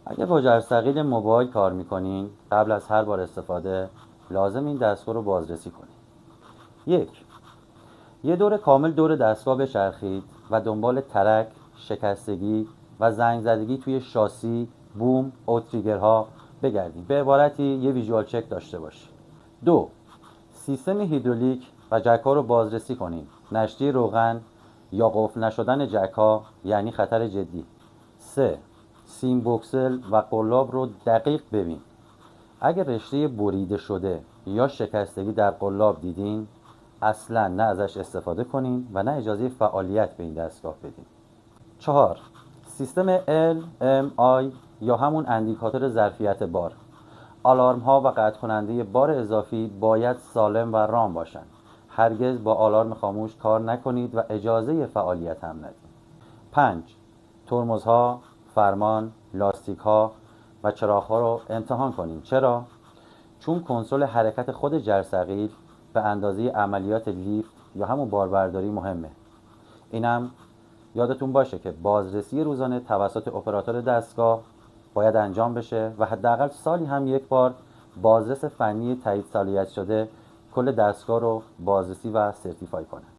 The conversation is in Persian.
اگه با جرثقیل موبایل کار میکنین، قبل از هر بار استفاده لازم این دستگاه رو بازرسی کنید. 1. یه دور کامل دور دستگاه بچرخید و دنبال ترک، شکستگی و زنگ زدگی توی شاسی، بوم، اوتریگرها بگردید. به عبارتی یه ویژوال چک داشته باشید. 2. سیستم هیدرولیک و جک ها رو بازرسی کنید. نشتی روغن یا قفل نشدن جک ها یعنی خطر جدی. 3. سیم بوکسل و قلاب رو دقیق ببین. اگر رشته بریده شده یا شکستگی در قلاب دیدین، اصلا نه ازش استفاده کنین و نه اجازه فعالیت به این دستگاه بدین. 4. سیستم LMI یا همون اندیکاتور ظرفیت بار. آلارم ها و قطع کننده بار اضافی باید سالم و رام باشند. هرگز با آلارم خاموش کار نکنید و اجازه فعالیت هم ندید. 5. ترمزها، فرمان، لاستیک ها و چراغ ها رو امتحان کنید. چرا؟ چون کنترل حرکت خود جرثقیل به اندازه عملیات لیفت یا همون باربرداری مهمه. اینم یادتون باشه که بازرسی روزانه توسط اپراتور دستگاه باید انجام بشه و حداقل سالی هم یک بار بازرس فنی تایید صلاحیت شده کل دستگاه رو بازرسی و سرتیفای کنه.